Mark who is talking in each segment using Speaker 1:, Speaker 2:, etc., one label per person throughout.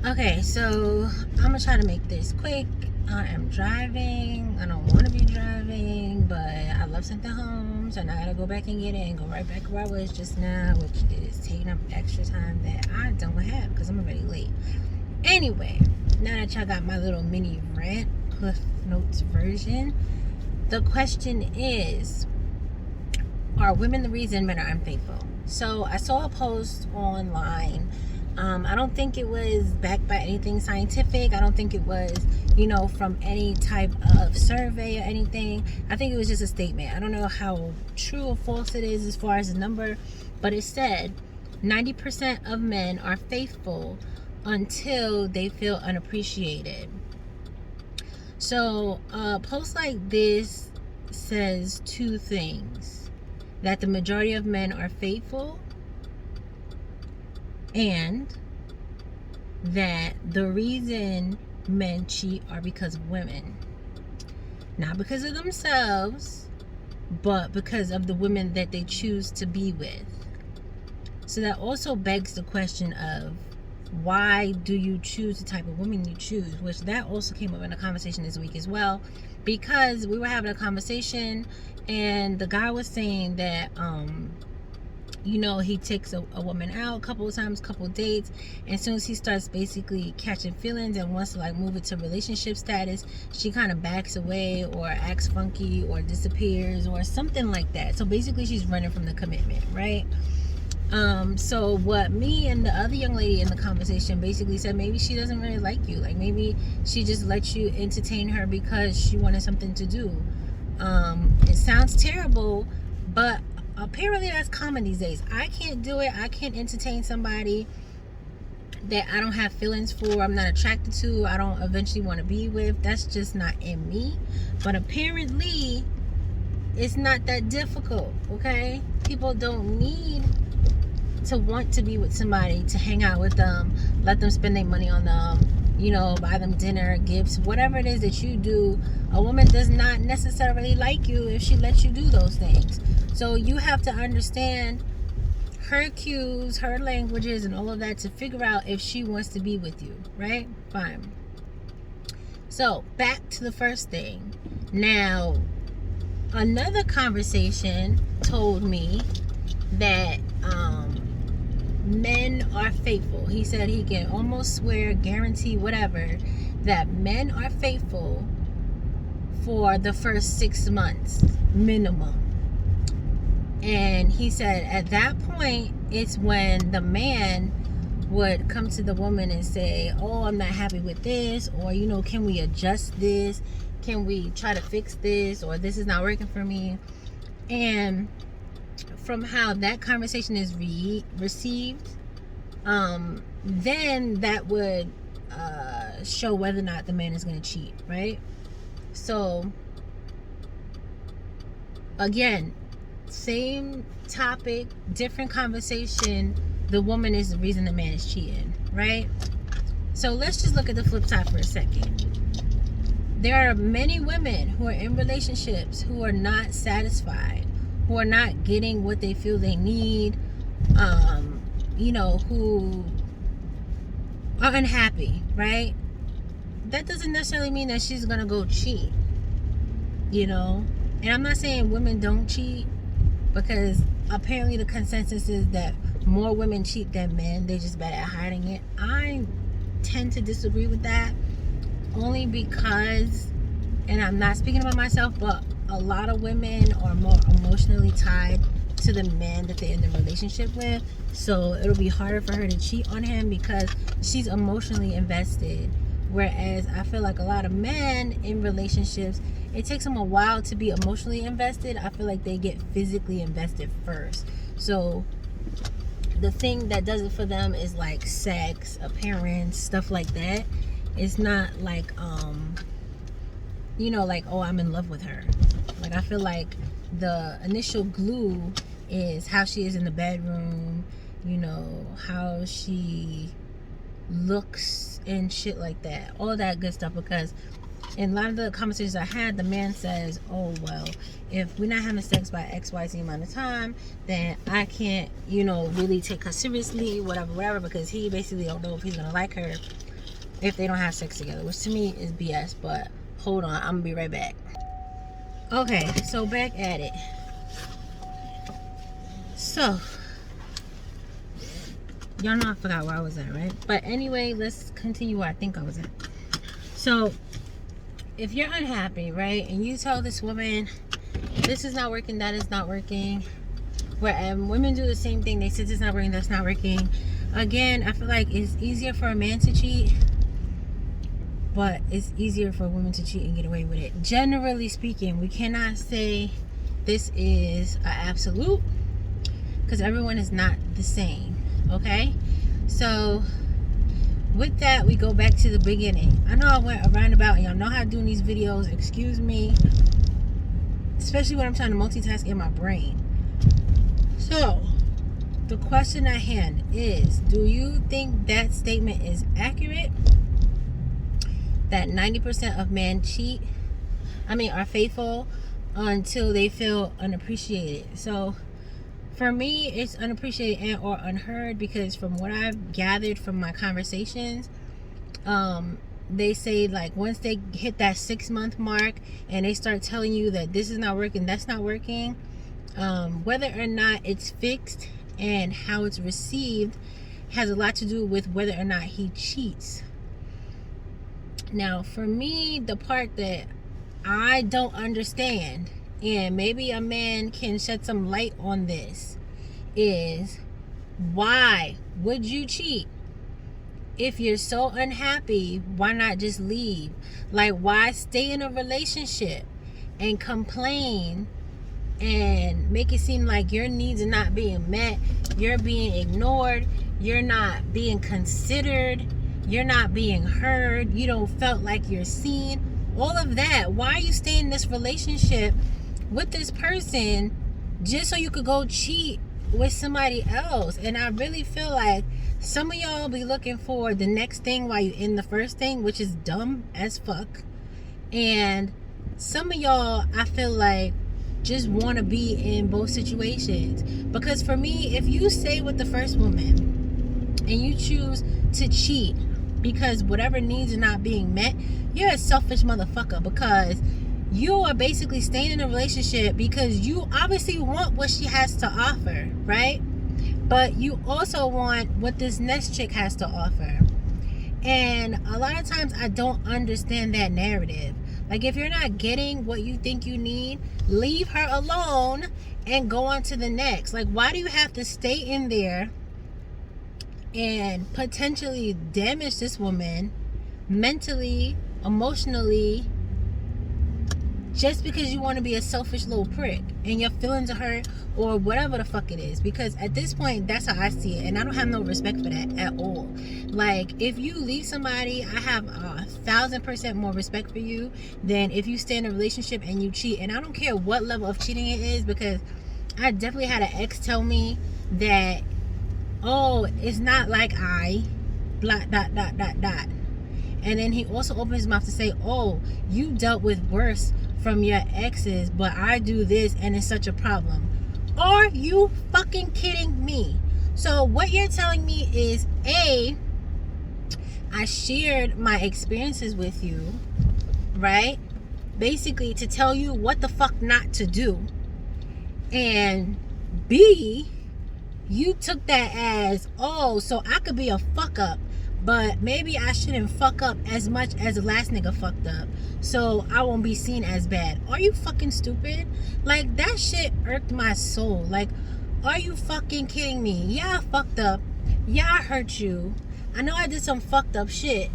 Speaker 1: Okay, so I'm gonna try to make this quick. I am driving. I don't want to be driving, but I love sent it home, so now I gotta go back and get it and go right back where I was just now, which is taking up extra time that I don't have because I'm already late. Anyway, now that y'all got my little mini rant, Cliff Notes version, the question is, are women the reason men are unfaithful? So I saw a post online. I don't think it was backed by anything scientific. I don't think it was, from any type of survey or anything. I think it was just a statement. I don't know how true or false it is as far as the number, but it said 90% of men are faithful until they feel unappreciated. So a post like this says two things: that the majority of men are faithful, and that the reason men cheat are because of women. Not because of themselves, but because of the women that they choose to be with. So that also begs the question of, why do you choose the type of woman you choose? Which that also came up in a conversation this week as well, because we were having a conversation and the guy was saying that he takes a woman out a couple of times, couple of dates, and as soon as he starts basically catching feelings and wants to like move it to relationship status, she kind of backs away or acts funky or disappears or something like that. So basically she's running from the commitment, right? So what me and the other young lady in the conversation basically said, maybe she doesn't really like you. Like maybe she just lets you entertain her because she wanted something to do. It sounds terrible, but apparently that's common these days. I can't do it. I can't entertain somebody that I don't have feelings for, I'm not attracted to, I don't eventually want to be with. That's just not in me. But apparently it's not that difficult, okay? People don't need to want to be with somebody, to hang out with them, let them spend their money on them, buy them dinner, gifts, whatever it is that you do. A woman does not necessarily like you if she lets you do those things. So you have to understand her cues, her languages, and all of that to figure out if she wants to be with you, right? Fine. So back to the first thing. Now, another conversation told me that men are faithful. He said he can almost swear, guarantee, whatever, that men are faithful for the first 6 months minimum. And he said at that point, it's when the man would come to the woman and say, oh, I'm not happy with this, or, can we adjust this? Can we try to fix this? Or this is not working for me. And from how that conversation is received, then that would show whether or not the man is going to cheat, right? So, again, same topic, different conversation. The woman is the reason the man is cheating, right? So let's just look at the flip side for a second. There are many women who are in relationships who are not satisfied, who are not getting what they feel they need, who are unhappy, right? That doesn't necessarily mean that she's gonna go cheat, and I'm not saying women don't cheat, because apparently the consensus is that more women cheat than men. They're just better at hiding it. I tend to disagree with that, only because, and I'm not speaking about myself, but a lot of women are more emotionally tied to the man that they're in the relationship with. So it'll be harder for her to cheat on him because she's emotionally invested. Whereas I feel like a lot of men in relationships, it takes them a while to be emotionally invested. I feel like they get physically invested first. So the thing that does it for them is like sex, appearance, stuff like that. It's not like, like, oh, I'm in love with her. Like, I feel like the initial glue is how she is in the bedroom, how she looks and shit like that. All that good stuff. Because in a lot of the conversations I had, the man says, oh, well, if we're not having sex by XYZ amount of time, then I can't, really take her seriously, whatever, because he basically don't know if he's going to like her. if they don't have sex together, which to me is BS. But hold on, I'm gonna be right back. Okay, so back at it. So y'all know I forgot where I was at, right? But anyway, let's continue where I think I was at. So if you're unhappy, right, and you tell this woman this is not working, that is not working, where women do the same thing, they say this is not working, that's not working. Again, I feel like it's easier for a man to cheat, but it's easier for women to cheat and get away with it. Generally speaking, we cannot say this is an absolute, because everyone is not the same. Okay, so with that, we go back to the beginning. I know I went around about, and y'all know how I'm doing these videos, excuse me, especially when I'm trying to multitask in my brain. So the question at hand is, do you think that statement is accurate, that 90% of men are faithful until they feel unappreciated? So for me, it's unappreciated and or unheard, because from what I've gathered from my conversations, they say, like, once they hit that 6-month mark and they start telling you that this is not working, that's not working, whether or not it's fixed and how it's received has a lot to do with whether or not he cheats. Now, for me, the part that I don't understand, and maybe a man can shed some light on this, is why would you cheat? If you're so unhappy, why not just leave? Like, why stay in a relationship and complain and make it seem like your needs are not being met, you're being ignored, you're not being considered, you're not being heard, you don't felt like you're seen, all of that? Why are you staying in this relationship with this person just so you could go cheat with somebody else? And I really feel like some of y'all be looking for the next thing while you're in the first thing, which is dumb as fuck. And some of y'all, I feel like, just want to be in both situations. Because for me, if you stay with the first woman and you choose to cheat because whatever needs are not being met, you're a selfish motherfucker, because you are basically staying in a relationship because you obviously want what she has to offer, right? But you also want what this next chick has to offer. And a lot of times I don't understand that narrative. Like, if you're not getting what you think you need, leave her alone and go on to the next. Like, why do you have to stay in there and potentially damage this woman mentally, emotionally, just because you want to be a selfish little prick and your feelings are hurt or whatever the fuck it is? Because at this point, that's how I see it, and I don't have no respect for that at all. Like, if you leave somebody, I have 1,000% more respect for you than if you stay in a relationship and you cheat. And I don't care what level of cheating it is, because I definitely had an ex tell me that, oh, it's not like I blah dot dot dot dot. And then he also opened his mouth to say, oh, you dealt with worse from your exes, but I do this and it's such a problem. Are you fucking kidding me? So what you're telling me is, A, I shared my experiences with you, right? Basically to tell you what the fuck not to do. And B, you took that as, oh, so I could be a fuck up, but maybe I shouldn't fuck up as much as the last nigga fucked up, so I won't be seen as bad. Are you fucking stupid? Like, that shit irked my soul. Like, are you fucking kidding me? Yeah, I fucked up. Yeah, I hurt you. I know I did some fucked up shit,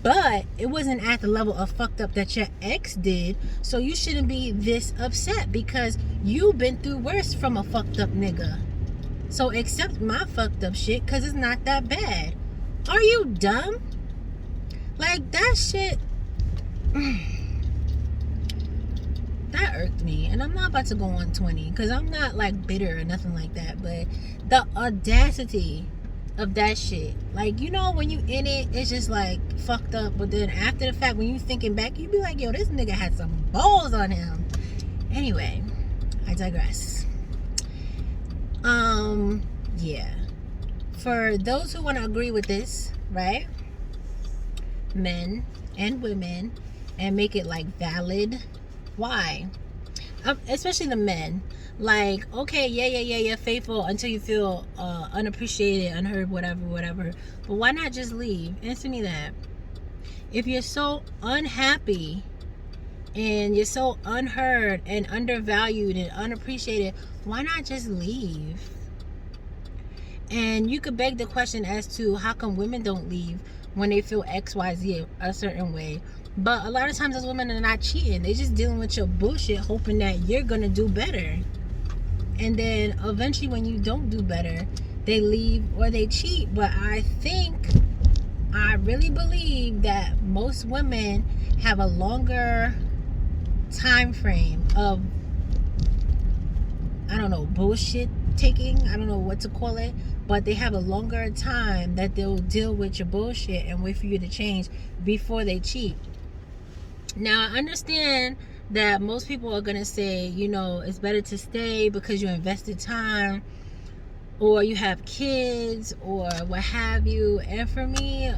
Speaker 1: but it wasn't at the level of fucked up that your ex did, so you shouldn't be this upset because you've been through worse from a fucked up nigga. So accept my fucked up shit, because it's not that bad. Are you dumb? Like, that shit, that irked me. And I'm not about to go on 20, because I'm not like bitter or nothing like that, but the audacity of that shit. Like, you know, when you in it, it's just like fucked up, but then after the fact, when you thinking back, you be like, yo, this nigga had some balls on him. Anyway, I digress. Yeah. For those who want to agree with this, right? men and women and make it like valid why. Especially the men. Like, okay, yeah, faithful until you feel unappreciated, unheard, whatever. But why not just leave? Answer me that. If you're so unhappy and you're so unheard and undervalued and unappreciated, why not just leave? And you could beg the question as to how come women don't leave when they feel XYZ a certain way. But a lot of times those women are not cheating. They're just dealing with your bullshit, hoping that you're going to do better. And then eventually when you don't do better, they leave or they cheat. But I really believe that most women have a longer time frame of, I don't know, bullshit taking. I don't know what to call it. But they have a longer time that they'll deal with your bullshit and wait for you to change before they cheat. Now, I understand that most people are going to say, you know, it's better to stay because you invested time or you have kids or what have you. And for me,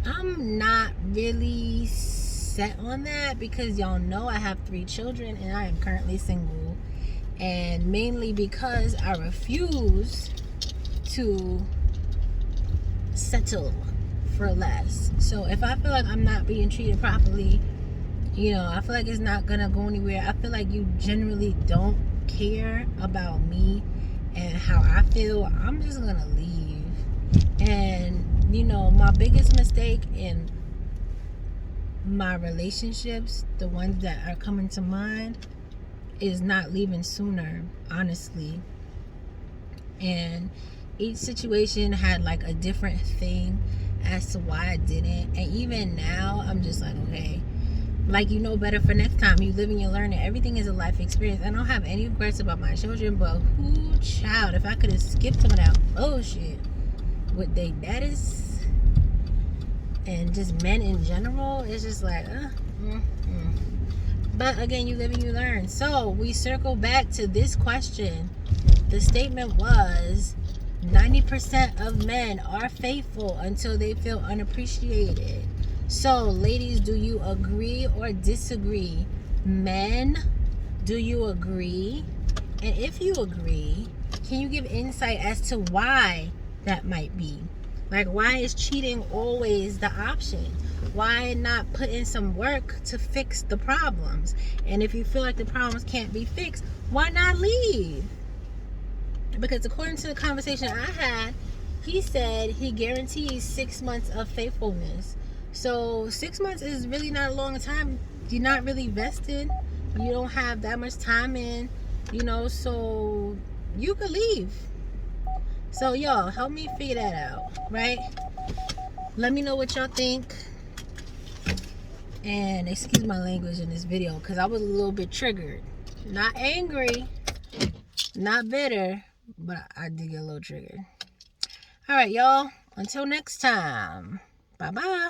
Speaker 1: I'm not really set on that because y'all know I have 3 children and I am currently single. And mainly because I refuse to settle for less. So if I feel like I'm not being treated properly, you know, I feel like it's not gonna go anywhere. I feel like you generally don't care about me and how I feel. I'm just gonna leave. And you know, my biggest mistake in my relationships, the ones that are coming to mind, is not leaving sooner, honestly. And each situation had like a different thing as to why I didn't. And even now I'm just like, okay, like, you know better for next time. You live and you learn, and everything is a life experience. I don't have any regrets about my children, but who child, if I could have skipped some of that bullshit with they daddies and just men in general, it's just like But again, you live and you learn. So we circle back to this question. The statement was 90% of men are faithful until they feel unappreciated. So ladies, do you agree or disagree? Men, do you agree? And if you agree, can you give insight as to why that might be? Like, why is cheating always the option? Why not put in some work to fix the problems? And if you feel like the problems can't be fixed, why not leave? Because according to the conversation I had, he said he guarantees 6 months of faithfulness. So 6 months is really not a long time. You're not really vested. You don't have that much time in, you know, so you could leave. So y'all, help me figure that out, right? Let me know what y'all think. And excuse my language in this video because I was a little bit triggered. Not angry, not bitter, but I did get a little triggered. All right, y'all. Until next time. Bye-bye.